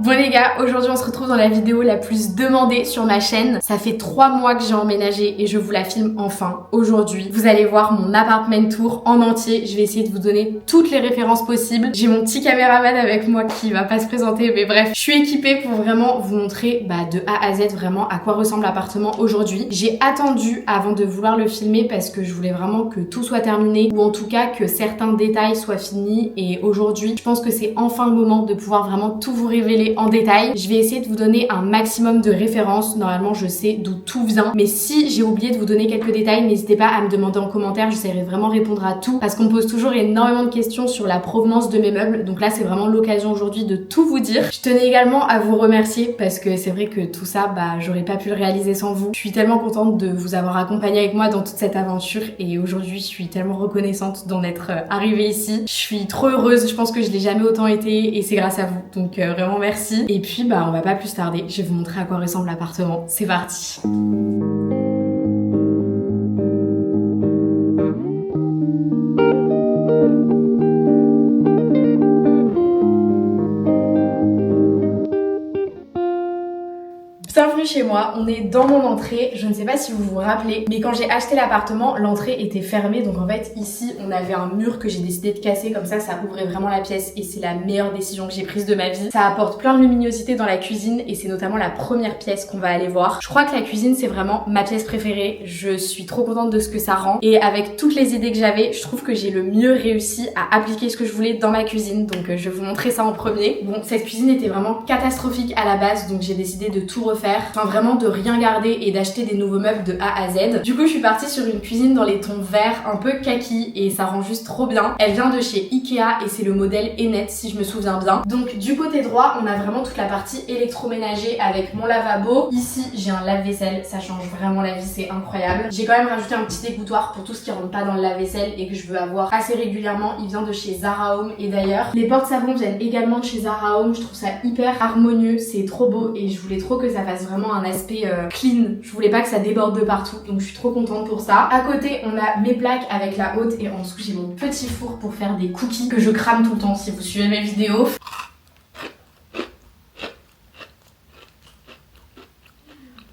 Bon les gars, aujourd'hui on se retrouve dans la vidéo la plus demandée sur ma chaîne. Ça fait 3 mois que j'ai emménagé et je vous la filme enfin aujourd'hui. Vous allez voir mon apartment tour en entier. Je vais essayer de vous donner toutes les références possibles. J'ai mon petit caméraman avec moi qui va pas se présenter, mais bref, je suis équipée pour vraiment vous montrer de A à Z vraiment à quoi ressemble l'appartement aujourd'hui. J'ai attendu avant de vouloir le filmer parce que je voulais vraiment que tout soit terminé, ou en tout cas que certains détails soient finis, et aujourd'hui je pense que c'est enfin le moment de pouvoir vraiment tout vous révéler en détail. Je vais essayer de vous donner un maximum de références. Normalement je sais d'où tout vient, mais si j'ai oublié de vous donner quelques détails, n'hésitez pas à me demander en commentaire, j'essaierai vraiment de répondre à tout parce qu'on me pose toujours énormément de questions sur la provenance de mes meubles. Donc là c'est vraiment l'occasion aujourd'hui de tout vous dire. Je tenais également à vous remercier parce que c'est vrai que tout ça j'aurais pas pu le réaliser sans vous. Je suis tellement contente de vous avoir accompagné avec moi dans toute cette aventure et aujourd'hui je suis tellement reconnaissante d'en être arrivée ici. Je suis trop heureuse, je pense que je l'ai jamais autant été et c'est grâce à vous. Donc vraiment merci. Et puis on va pas plus tarder, je vais vous montrer à quoi ressemble l'appartement. C'est parti. Bienvenue chez moi, on est dans mon entrée. Je ne sais pas si vous vous rappelez, mais quand j'ai acheté l'appartement, l'entrée était fermée. Donc en fait ici on avait un mur que j'ai décidé de casser, comme ça ouvrait vraiment la pièce et c'est la meilleure décision que j'ai prise de ma vie. Ça apporte plein de luminosité dans la cuisine et c'est notamment la première pièce qu'on va aller voir. Je crois que la cuisine c'est vraiment ma pièce préférée. Je suis trop contente de ce que ça rend et avec toutes les idées que j'avais, je trouve que j'ai le mieux réussi à appliquer ce que je voulais dans ma cuisine. Donc je vais vous montrer ça en premier. Bon, cette cuisine était vraiment catastrophique à la base, donc j'ai décidé de tout refaire. Enfin vraiment de rien garder et d'acheter des nouveaux meubles de A à Z. Du coup je suis partie sur une cuisine dans les tons verts un peu kaki et ça rend juste trop bien. Elle vient de chez Ikea et c'est le modèle Enet si je me souviens bien. Donc du côté droit on a vraiment toute la partie électroménager avec mon lavabo. Ici j'ai un lave-vaisselle, ça change vraiment la vie, c'est incroyable. J'ai quand même rajouté un petit dégouttoir pour tout ce qui rentre pas dans le lave-vaisselle et que je veux avoir assez régulièrement. Il vient de chez Zara Home et d'ailleurs les porte-savons viennent également de chez Zara Home. Je trouve ça hyper harmonieux, c'est trop beau et je voulais trop que ça fasse vraiment un aspect clean. Je voulais pas que ça déborde de partout, donc je suis trop contente pour ça. À côté on a mes plaques avec la haute et en dessous j'ai mon petit four pour faire des cookies que je crame tout le temps si vous suivez mes vidéos.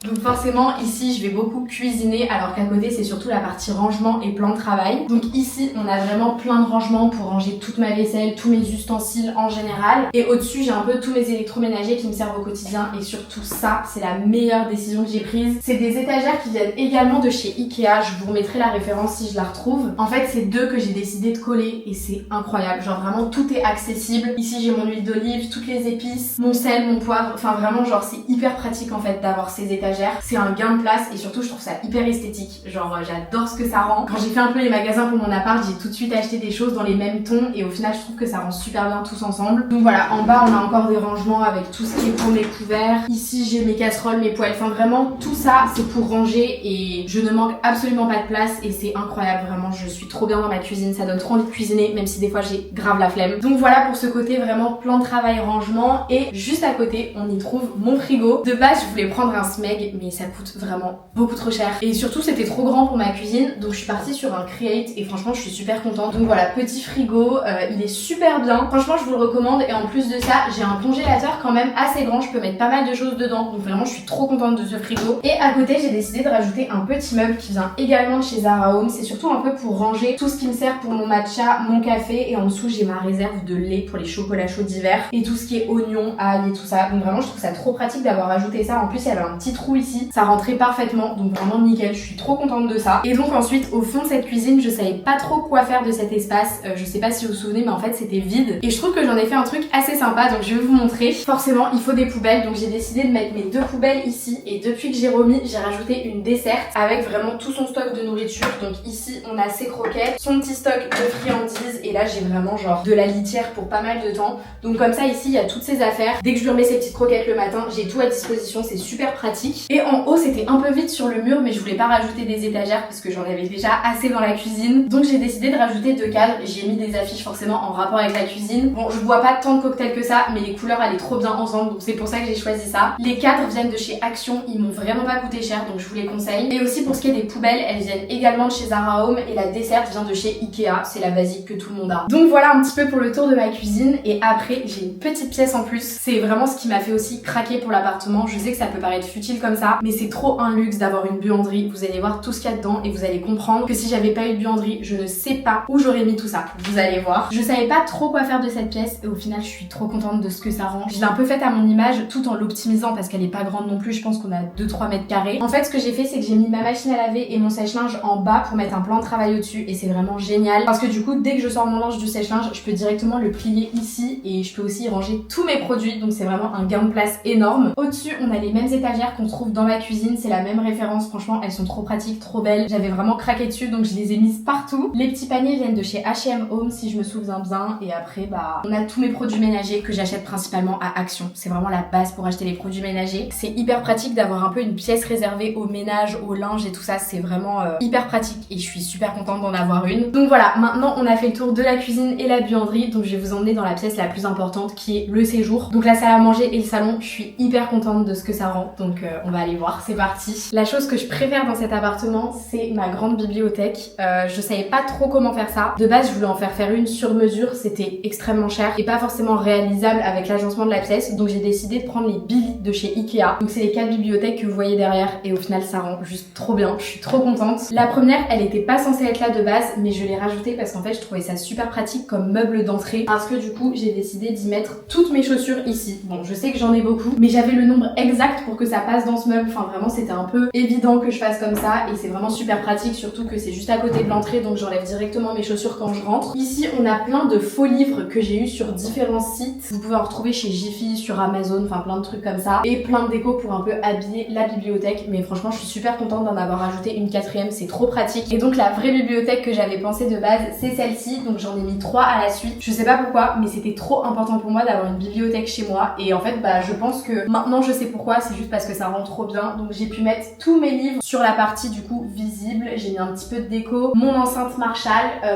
Donc forcément ici je vais beaucoup cuisiner alors qu'à côté c'est surtout la partie rangement et plan de travail. Donc ici on a vraiment plein de rangements pour ranger toute ma vaisselle, tous mes ustensiles en général. Et au-dessus j'ai un peu tous mes électroménagers qui me servent au quotidien et surtout ça c'est la meilleure décision que j'ai prise. C'est des étagères qui viennent également de chez Ikea, je vous remettrai la référence si je la retrouve. En fait c'est deux que j'ai décidé de coller et c'est incroyable, genre vraiment tout est accessible. Ici j'ai mon huile d'olive, toutes les épices, mon sel, mon poivre, enfin vraiment genre c'est hyper pratique en fait d'avoir ces étagères. C'est un gain de place et surtout je trouve ça hyper esthétique, genre j'adore ce que ça rend. Quand j'ai fait un peu les magasins pour mon appart, j'ai tout de suite acheté des choses dans les mêmes tons et au final je trouve que ça rend super bien tous ensemble. Donc voilà, en bas on a encore des rangements avec tout ce qui est pour mes couverts. Ici j'ai mes casseroles, mes poêles, enfin vraiment tout ça c'est pour ranger et je ne manque absolument pas de place et c'est incroyable, vraiment je suis trop bien dans ma cuisine, ça donne trop envie de cuisiner même si des fois j'ai grave la flemme. Donc voilà pour ce côté vraiment plan de travail rangement et juste à côté on y trouve mon frigo. De base je voulais prendre un Smeg mais ça coûte vraiment beaucoup trop cher et surtout c'était trop grand pour ma cuisine, donc je suis partie sur un Create et franchement je suis super contente. Donc voilà, petit frigo, il est super bien, franchement je vous le recommande et en plus de ça j'ai un congélateur quand même assez grand, je peux mettre pas mal de choses dedans, donc vraiment je suis trop contente de ce frigo. Et à côté j'ai décidé de rajouter un petit meuble qui vient également de chez Zara Home, c'est surtout un peu pour ranger tout ce qui me sert pour mon matcha, mon café, et en dessous j'ai ma réserve de lait pour les chocolats chauds d'hiver et tout ce qui est oignons, ail et tout ça. Donc vraiment je trouve ça trop pratique d'avoir rajouté ça, en plus il y avait un petit trou ici, ça rentrait parfaitement, donc vraiment nickel, je suis trop contente de ça. Et donc ensuite au fond de cette cuisine je savais pas trop quoi faire de cet espace, je sais pas si vous vous souvenez mais en fait c'était vide et je trouve que j'en ai fait un truc assez sympa, donc je vais vous montrer. Forcément il faut des poubelles, donc j'ai décidé de mettre mes deux poubelles ici et depuis que j'ai remis j'ai rajouté une desserte avec vraiment tout son stock de nourriture. Donc ici on a ses croquettes, son petit stock de friandises et là j'ai vraiment genre de la litière pour pas mal de temps. Donc comme ça ici il y a toutes ses affaires, dès que je lui remets ses petites croquettes le matin j'ai tout à disposition, c'est super pratique. pratique. Et en haut c'était un peu vide sur le mur, mais je voulais pas rajouter des étagères parce que j'en avais déjà assez dans la cuisine. Donc j'ai décidé de rajouter 2 cadres. J'ai mis des affiches forcément en rapport avec la cuisine. Bon, je bois pas tant de cocktails que ça, mais les couleurs allaient trop bien ensemble, donc c'est pour ça que j'ai choisi ça. Les cadres viennent de chez Action, ils m'ont vraiment pas coûté cher, donc je vous les conseille. Et aussi pour ce qui est des poubelles, elles viennent également de chez Zara Home et la desserte vient de chez Ikea, c'est la basique que tout le monde a. Donc voilà un petit peu pour le tour de ma cuisine. Et après j'ai une petite pièce en plus, c'est vraiment ce qui m'a fait aussi craquer pour l'appartement. Je sais que ça peut paraître futile comme ça, mais c'est trop un luxe d'avoir une buanderie. Vous allez voir tout ce qu'il y a dedans et vous allez comprendre que si j'avais pas eu de buanderie, je ne sais pas où j'aurais mis tout ça. Vous allez voir. Je savais pas trop quoi faire de cette pièce et au final je suis trop contente de ce que ça rend. Je l'ai un peu faite à mon image tout en l'optimisant parce qu'elle est pas grande non plus, je pense qu'on a 2-3 mètres carrés. En fait ce que j'ai fait c'est que j'ai mis ma machine à laver et mon sèche-linge en bas pour mettre un plan de travail au-dessus et c'est vraiment génial parce que du coup dès que je sors mon linge du sèche-linge je peux directement le plier ici et je peux aussi y ranger tous mes produits, donc c'est vraiment un gain de place énorme. Au-dessus on a les mêmes étagères qu'on trouve dans ma cuisine, c'est la même référence, franchement elles sont trop pratiques, trop belles. J'avais vraiment craqué dessus donc je les ai mises partout. Les petits paniers viennent de chez H&M Home si je me souviens bien et après bah on a tous mes produits ménagers que j'achète principalement à Action. C'est vraiment la base pour acheter les produits ménagers. C'est hyper pratique d'avoir un peu une pièce réservée au ménage, au linge et tout ça, c'est vraiment hyper pratique et je suis super contente d'en avoir une. Donc voilà, maintenant on a fait le tour de la cuisine et la buanderie, donc je vais vous emmener dans la pièce la plus importante qui est le séjour. Donc la salle à manger et le salon, je suis hyper contente de ce que ça rend, donc on va aller voir, c'est parti. La chose que je préfère dans cet appartement, c'est ma grande bibliothèque. Je savais pas trop comment faire ça. De base, je voulais en faire une sur mesure, c'était extrêmement cher et pas forcément réalisable avec l'agencement de la pièce, donc j'ai décidé de prendre les Billy de chez Ikea. Donc c'est les 4 bibliothèques que vous voyez derrière et au final ça rend juste trop bien, je suis trop contente. La première, elle était pas censée être là de base, mais je l'ai rajoutée parce qu'en fait je trouvais ça super pratique comme meuble d'entrée parce que du coup j'ai décidé d'y mettre toutes mes chaussures ici. Bon, je sais que j'en ai beaucoup, mais j'avais le nombre exact pour que ça passe dans ce meuble, enfin vraiment c'était un peu évident que je fasse comme ça et c'est vraiment super pratique, surtout que c'est juste à côté de l'entrée, donc j'enlève directement mes chaussures quand je rentre. Ici on a plein de faux livres que j'ai eu sur différents sites, vous pouvez en retrouver chez Jiffy, sur Amazon, enfin plein de trucs comme ça, et plein de déco pour un peu habiller la bibliothèque, mais franchement je suis super contente d'en avoir ajouté une 4e, c'est trop pratique. Et donc la vraie bibliothèque que j'avais pensé de base, c'est celle-ci, donc j'en ai mis 3 à la suite. Je sais pas pourquoi, mais c'était trop important pour moi d'avoir une bibliothèque chez moi, et en fait bah je pense que maintenant je sais pourquoi, c'est juste parce que ça rend trop bien. Donc j'ai pu mettre tous mes livres sur la partie du coup visible, j'ai mis un petit peu de déco, mon enceinte Marshall.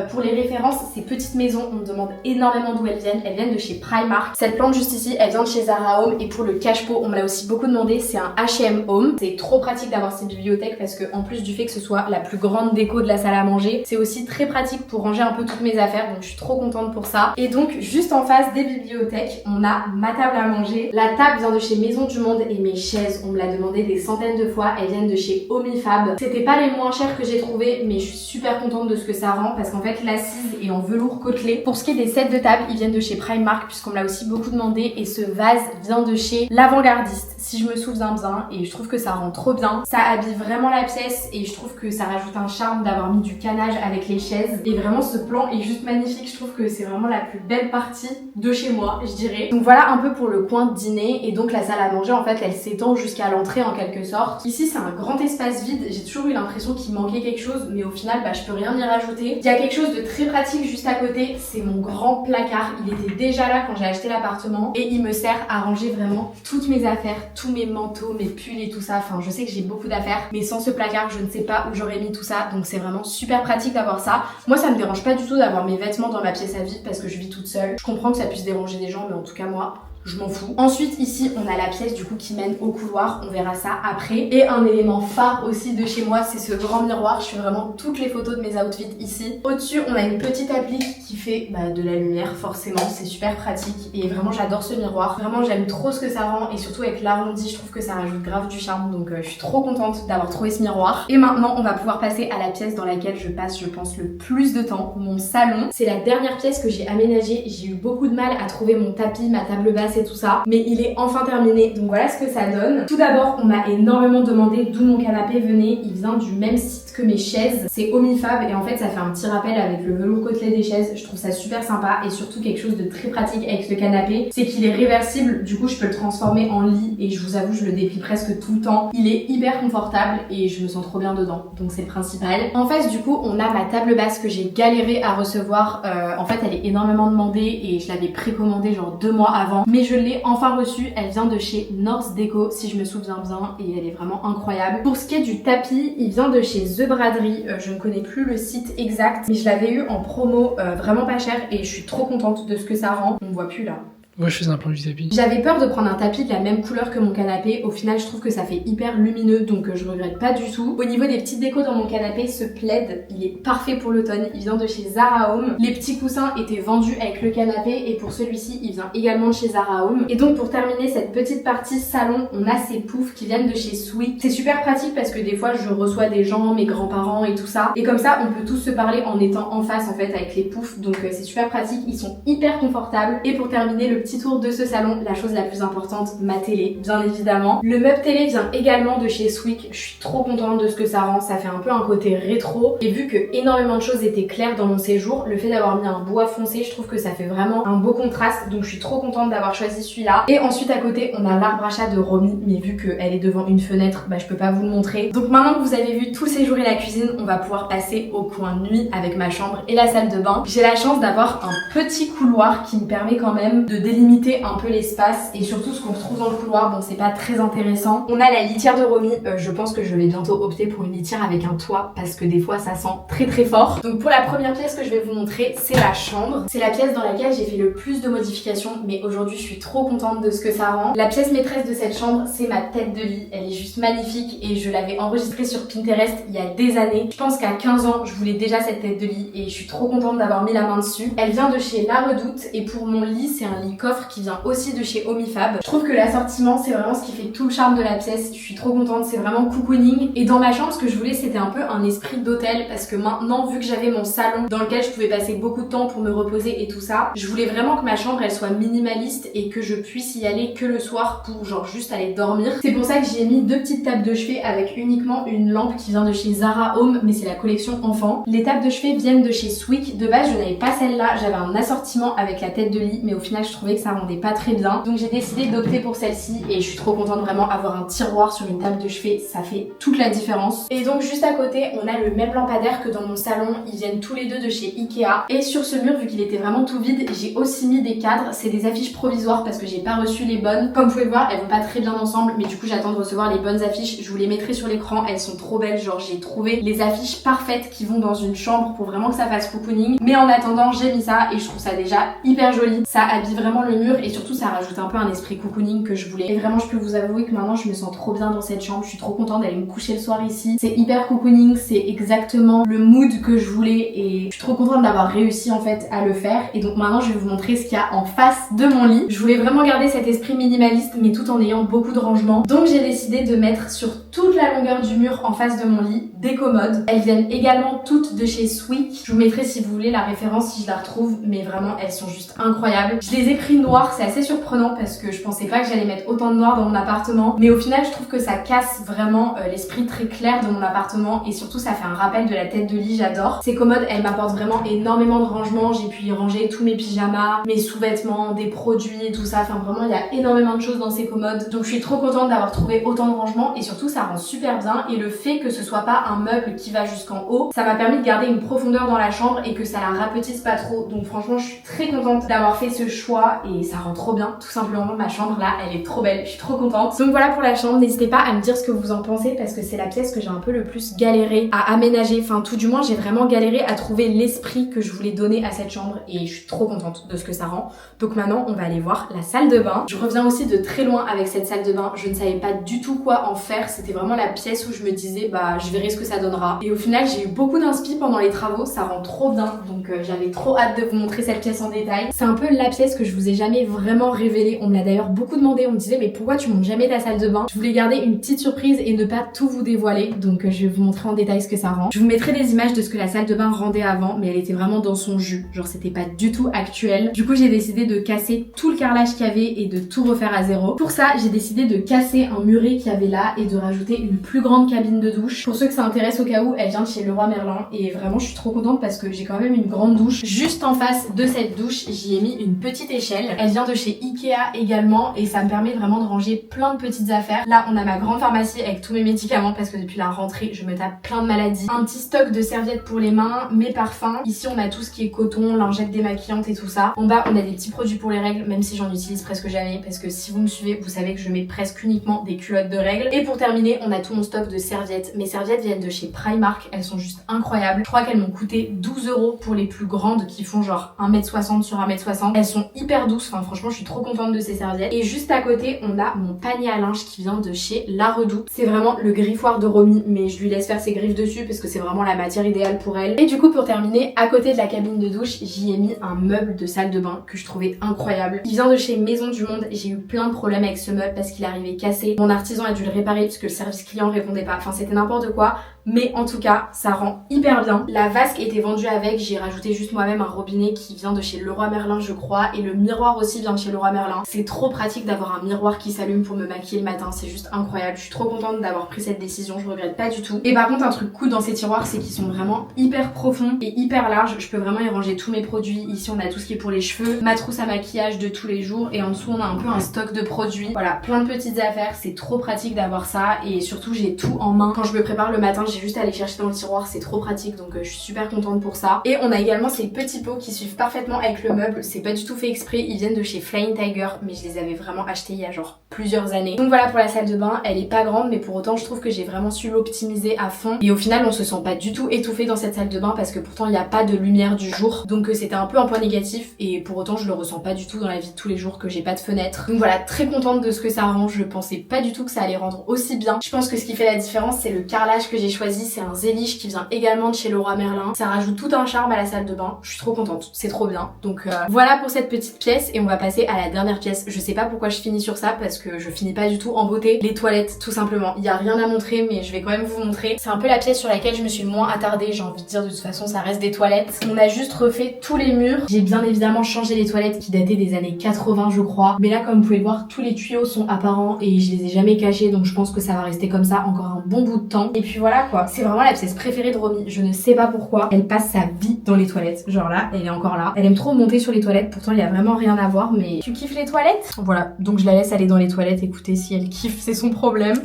Pour les références, ces petites maisons, on me demande énormément d'où elles viennent de chez Primark. Cette plante juste ici, elle vient de chez Zara Home, et pour le cache-pot, on me l'a aussi beaucoup demandé, c'est un H&M Home. C'est trop pratique d'avoir ces bibliothèques parce que en plus du fait que ce soit la plus grande déco de la salle à manger, c'est aussi très pratique pour ranger un peu toutes mes affaires, donc je suis trop contente pour ça. Et donc juste en face des bibliothèques, on a ma table à manger. La table vient de chez Maison du Monde et mes chaises, on me l'a demandé des centaines de fois, elles viennent de chez Omifab. C'était pas les moins chers que j'ai trouvé, mais je suis super contente de ce que ça rend parce qu'en fait l'assise est en velours côtelé. Pour ce qui est des sets de table, ils viennent de chez Primark puisqu'on me l'a aussi beaucoup demandé, et ce vase vient de chez L'Avant-Gardiste si je me souviens bien, et je trouve que ça rend trop bien. Ça habille vraiment la pièce et je trouve que ça rajoute un charme d'avoir mis du canage avec les chaises, et vraiment ce plan est juste magnifique. Je trouve que c'est vraiment la plus belle partie de chez moi, je dirais. Donc voilà un peu pour le coin de dîner, et donc la salle à manger en fait elle s'étend jusqu'à l'entrée en quelque sorte. Ici c'est un grand espace vide, j'ai toujours eu l'impression qu'il manquait quelque chose, mais au final bah je peux rien y rajouter. Il y a quelque chose de très pratique juste à côté, c'est mon grand placard. Il était déjà là quand j'ai acheté l'appartement et il me sert à ranger vraiment toutes mes affaires, tous mes manteaux, mes pulls et tout ça. Enfin je sais que j'ai beaucoup d'affaires, mais sans ce placard je ne sais pas où j'aurais mis tout ça, donc c'est vraiment super pratique d'avoir ça. Moi ça me dérange pas du tout d'avoir mes vêtements dans ma pièce à vide parce que je vis toute seule. Je comprends que ça puisse déranger des gens, mais en tout cas moi je m'en fous. Ensuite ici on a la pièce du coup qui mène au couloir, on verra ça après. Et un élément phare aussi de chez moi, c'est ce grand miroir. Je fais vraiment toutes les photos de mes outfits ici. Au-dessus on a une petite applique qui fait de la lumière, forcément c'est super pratique et vraiment j'adore ce miroir. Vraiment j'aime trop ce que ça rend, et surtout avec l'arrondi je trouve que ça rajoute grave du charme, donc je suis trop contente d'avoir trouvé ce miroir. Et maintenant on va pouvoir passer à la pièce dans laquelle je passe je pense le plus de temps, mon salon. C'est la dernière pièce que j'ai aménagée. J'ai eu beaucoup de mal à trouver mon tapis, ma table basse et tout ça, mais il est enfin terminé, donc voilà ce que ça donne. Tout d'abord on m'a énormément demandé d'où mon canapé venait. Il vient du même site que mes chaises. C'est Omifab et en fait ça fait un petit rappel avec le velours côtelé des chaises. Je trouve ça super sympa et surtout quelque chose de très pratique avec le canapé, c'est qu'il est réversible. Du coup je peux le transformer en lit et je vous avoue je le déplie presque tout le temps. Il est hyper confortable et je me sens trop bien dedans, donc c'est le principal. En face du coup on a ma table basse que j'ai galéré à recevoir. En fait elle est énormément demandée et je l'avais précommandée genre 2 mois avant, mais je l'ai enfin reçue. Elle vient de chez North Deco si je me souviens bien et elle est vraiment incroyable. Pour ce qui est du tapis, il vient de chez The Braderie. Je ne connais plus le site exact, mais je l'avais eu en promo vraiment pas cher et je suis trop contente de ce que ça rend. On me voit plus là. Ouais, je faisais un plan du tapis. J'avais peur de prendre un tapis de la même couleur que mon canapé. Au final, je trouve que ça fait hyper lumineux, donc je regrette pas du tout. Au niveau des petites décos dans mon canapé, ce plaid, il est parfait pour l'automne. Il vient de chez Zara Home. Les petits coussins étaient vendus avec le canapé et pour celui-ci, il vient également de chez Zara Home. Et donc, pour terminer cette petite partie salon, on a ces poufs qui viennent de chez Sweek. C'est super pratique parce que des fois, je reçois des gens, mes grands-parents et tout ça. Et comme ça, on peut tous se parler en étant en face en fait avec les poufs. Donc, c'est super pratique. Ils sont hyper confortables. Et pour terminer le petit tour de ce salon, la chose la plus importante, ma télé, bien évidemment. Le meuble télé vient également de chez Sweek. Je suis trop contente de ce que ça rend. Ça fait un peu un côté rétro. Et vu que énormément de choses étaient claires dans mon séjour, le fait d'avoir mis un bois foncé, je trouve que ça fait vraiment un beau contraste. Donc je suis trop contente d'avoir choisi celui-là. Et ensuite à côté, on a l'arbre à chat de Romy. Mais vu qu'elle est devant une fenêtre, bah je peux pas vous le montrer. Donc maintenant que vous avez vu tout le séjour et la cuisine, on va pouvoir passer au coin nuit avec ma chambre et la salle de bain. J'ai la chance d'avoir un petit couloir qui me permet quand même de délimiter un peu l'espace et surtout ce qu'on retrouve dans le couloir. Bon, c'est pas très intéressant. On a la litière de Romy. Je pense que je vais bientôt opter pour une litière avec un toit parce que des fois ça sent très très fort. Donc pour la première pièce que je vais vous montrer, c'est la chambre. C'est la pièce dans laquelle j'ai fait le plus de modifications, mais aujourd'hui je suis trop contente de ce que ça rend. La pièce maîtresse de cette chambre, c'est ma tête de lit. Elle est juste magnifique et je l'avais enregistrée sur Pinterest il y a des années. Je pense qu'à 15 ans, je voulais déjà cette tête de lit et je suis trop contente d'avoir mis la main dessus. Elle vient de chez La Redoute et pour mon lit, c'est un lit coffre qui vient aussi de chez Omifab. Je trouve que l'assortiment c'est vraiment ce qui fait tout le charme de la pièce. Je suis trop contente, c'est vraiment cocooning. Et dans ma chambre, ce que je voulais c'était un peu un esprit d'hôtel parce que maintenant, vu que j'avais mon salon dans lequel je pouvais passer beaucoup de temps pour me reposer et tout ça, je voulais vraiment que ma chambre elle soit minimaliste et que je puisse y aller que le soir pour genre juste aller dormir. C'est pour ça que j'y ai mis 2 petites tables de chevet avec uniquement une lampe qui vient de chez Zara Home, mais c'est la collection enfant. Les tables de chevet viennent de chez Sweek. De base je n'avais pas celle-là, j'avais un assortiment avec la tête de lit, mais au final je trouvais que ça rendait pas très bien. Donc j'ai décidé d'opter pour celle-ci et je suis trop contente vraiment avoir un tiroir sur une table de chevet, ça fait toute la différence. Et donc juste à côté on a le même lampadaire que dans mon salon, ils viennent tous les deux de chez Ikea. Et sur ce mur, vu qu'il était vraiment tout vide, j'ai aussi mis des cadres, c'est des affiches provisoires parce que j'ai pas reçu les bonnes. Comme vous pouvez le voir, elles vont pas très bien ensemble, mais du coup j'attends de recevoir les bonnes affiches, je vous les mettrai sur l'écran, elles sont trop belles, genre j'ai trouvé les affiches parfaites qui vont dans une chambre pour vraiment que ça fasse cocooning. Mais en attendant j'ai mis ça et je trouve ça déjà hyper joli, ça habille vraiment le mur et surtout ça rajoute un peu un esprit cocooning que je voulais. Et vraiment je peux vous avouer que maintenant je me sens trop bien dans cette chambre, je suis trop contente d'aller me coucher le soir ici. C'est hyper cocooning, c'est exactement le mood que je voulais et je suis trop contente d'avoir réussi en fait à le faire. Et donc maintenant je vais vous montrer ce qu'il y a en face de mon lit. Je voulais vraiment garder cet esprit minimaliste mais tout en ayant beaucoup de rangement. Donc j'ai décidé de mettre sur toute la longueur du mur en face de mon lit des commodes. Elles viennent également toutes de chez Sweek. Je vous mettrai si vous voulez la référence si je la retrouve, mais vraiment elles sont juste incroyables. Je les ai pris noir, c'est assez surprenant parce que je pensais pas que j'allais mettre autant de noir dans mon appartement, mais au final je trouve que ça casse vraiment l'esprit très clair de mon appartement et surtout ça fait un rappel de la tête de lit, j'adore. Ces commodes elles m'apportent vraiment énormément de rangement, j'ai pu y ranger tous mes pyjamas, mes sous-vêtements, des produits et tout ça, enfin vraiment il y a énormément de choses dans ces commodes, donc je suis trop contente d'avoir trouvé autant de rangement et surtout ça rend super bien. Et le fait que ce soit pas un meuble qui va jusqu'en haut, ça m'a permis de garder une profondeur dans la chambre et que ça la rapetisse pas trop, donc franchement je suis très contente d'avoir fait ce choix et ça rend trop bien, tout simplement. Ma chambre là elle est trop belle, je suis trop contente. Donc voilà pour la chambre, n'hésitez pas à me dire ce que vous en pensez parce que c'est la pièce que j'ai un peu le plus galéré à aménager, enfin tout du moins j'ai vraiment galéré à trouver l'esprit que je voulais donner à cette chambre et je suis trop contente de ce que ça rend. Donc maintenant on va aller voir la salle de bain. Je reviens aussi de très loin avec cette salle de bain, je ne savais pas du tout quoi en faire, c'était vraiment la pièce où je me disais bah je verrai ce que ça donnera. Et au final j'ai eu beaucoup d'inspi pendant les travaux, ça rend trop bien, donc j'avais trop hâte de vous montrer cette pièce en détail. C'est un peu la pièce que je vous ai ai jamais vraiment révélé. On me l'a d'ailleurs beaucoup demandé, on me disait mais pourquoi tu montres jamais ta salle de bain? Je voulais garder une petite surprise et ne pas tout vous dévoiler, donc je vais vous montrer en détail ce que ça rend. Je vous mettrai des images de ce que la salle de bain rendait avant, mais elle était vraiment dans son jus, genre c'était pas du tout actuel. Du coup j'ai décidé de casser tout le carrelage qu'il y avait et de tout refaire à zéro. Pour ça j'ai décidé de casser un muret qu'il y avait là et de rajouter une plus grande cabine de douche. Pour ceux que ça intéresse au cas où, elle vient de chez Leroy Merlin et vraiment je suis trop contente parce que j'ai quand même une grande douche. Juste en face de cette douche j'y ai mis une petite échelle. Elle vient de chez Ikea également et ça me permet vraiment de ranger plein de petites affaires. Là on a ma grande pharmacie avec tous mes médicaments parce que depuis la rentrée je me tape plein de maladies. Un petit stock de serviettes pour les mains, mes parfums. Ici on a tout ce qui est coton, lingettes démaquillantes et tout ça. En bas on a des petits produits pour les règles, même si j'en utilise presque jamais parce que si vous me suivez vous savez que je mets presque uniquement des culottes de règles. Et pour terminer on a tout mon stock de serviettes. Mes serviettes viennent de chez Primark, elles sont juste incroyables. Je crois qu'elles m'ont coûté 12 € pour les plus grandes qui font genre 1m60 sur 1m60. Elles sont hyper douces, enfin franchement je suis trop contente de ces serviettes. Et juste à côté on a mon panier à linge qui vient de chez La Redoute. C'est vraiment le griffoir de Romy, mais je lui laisse faire ses griffes dessus parce que c'est vraiment la matière idéale pour elle. Et du coup pour terminer, à côté de la cabine de douche, j'y ai mis un meuble de salle de bain que je trouvais incroyable. Il vient de chez Maison du Monde, j'ai eu plein de problèmes avec ce meuble parce qu'il arrivait cassé. Mon artisan a dû le réparer puisque le service client répondait pas, enfin c'était n'importe quoi. Mais en tout cas, ça rend hyper bien. La vasque était vendue avec, j'ai rajouté juste moi-même un robinet qui vient de chez Leroy Merlin je crois. Et le miroir aussi vient de chez Leroy Merlin. C'est trop pratique d'avoir un miroir qui s'allume pour me maquiller le matin, c'est juste incroyable. Je suis trop contente d'avoir pris cette décision, je regrette pas du tout. Et par contre un truc cool dans ces tiroirs c'est qu'ils sont vraiment hyper profonds et hyper larges. Je peux vraiment y ranger tous mes produits. Ici on a tout ce qui est pour les cheveux, ma trousse à maquillage de tous les jours. Et en dessous on a un peu un stock de produits. Voilà, plein de petites affaires, c'est trop pratique d'avoir ça. Et surtout j'ai tout en main. Quand je me prépare le matin j'ai juste à aller chercher dans le tiroir, c'est trop pratique, donc je suis super contente pour ça. Et on a également ces petits pots qui suivent parfaitement avec le meuble, c'est pas du tout fait exprès, ils viennent de chez Flying Tiger, mais je les avais vraiment achetés il y a genre plusieurs années. Donc voilà pour la salle de bain, elle est pas grande mais pour autant je trouve que j'ai vraiment su l'optimiser à fond. Et au final on se sent pas du tout étouffé dans cette salle de bain parce que pourtant il n'y a pas de lumière du jour, donc c'était un peu un point négatif et pour autant je le ressens pas du tout dans la vie de tous les jours que j'ai pas de fenêtre. Donc voilà, très contente de ce que ça rend, je pensais pas du tout que ça allait rendre aussi bien. Je pense que ce qui fait la différence c'est le carrelage que j'ai choisi, c'est un zélige qui vient également de chez Leroy Merlin. Ça rajoute tout un charme à la salle de bain. Je suis trop contente, c'est trop bien. Donc voilà pour cette petite pièce et on va passer à la dernière pièce. Je sais pas pourquoi je finis sur ça parce que je finis pas du tout en beauté. Les toilettes tout simplement. Il y a rien à montrer mais je vais quand même vous montrer. C'est un peu la pièce sur laquelle je me suis le moins attardée. J'ai envie de dire de toute façon ça reste des toilettes. On a juste refait tous les murs. J'ai bien évidemment changé les toilettes qui dataient des années 80 je crois. Mais là comme vous pouvez le voir tous les tuyaux sont apparents et je les ai jamais cachés donc je pense que ça va rester comme ça encore un bon bout de temps. Et puis voilà quoi. C'est vraiment la pièce préférée de Romy, je ne sais pas pourquoi. Elle passe sa vie dans les toilettes. Genre là, elle est encore là. Elle aime trop monter sur les toilettes, pourtant il y a vraiment rien à voir, mais tu kiffes les toilettes? Voilà, donc je la laisse aller dans les toilettes, écoutez, si elle kiffe, c'est son problème.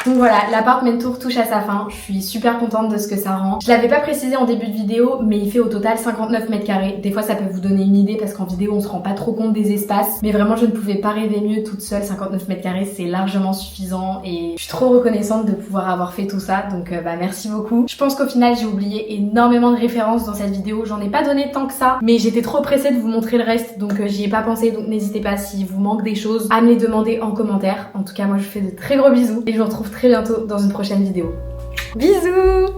Donc voilà, l'appart tour touche à sa fin. Je suis super contente de ce que ça rend. Je l'avais pas précisé en début de vidéo, mais il fait au total 59 mètres carrés. Des fois ça peut vous donner une idée parce qu'en vidéo on se rend pas trop compte des espaces, mais vraiment je ne pouvais pas rêver mieux toute seule. 59 mètres carrés c'est largement suffisant et je suis trop reconnaissante de pouvoir avoir fait tout ça, donc merci beaucoup. Je pense qu'au final j'ai oublié énormément de références dans cette vidéo, j'en ai pas donné tant que ça, mais j'étais trop pressée de vous montrer le reste, donc j'y ai pas pensé, donc n'hésitez pas si vous manque des choses à me les demander en commentaire. En tout cas moi je vous fais de très gros bisous et je vous retrouve très bientôt dans une prochaine vidéo. Bisous!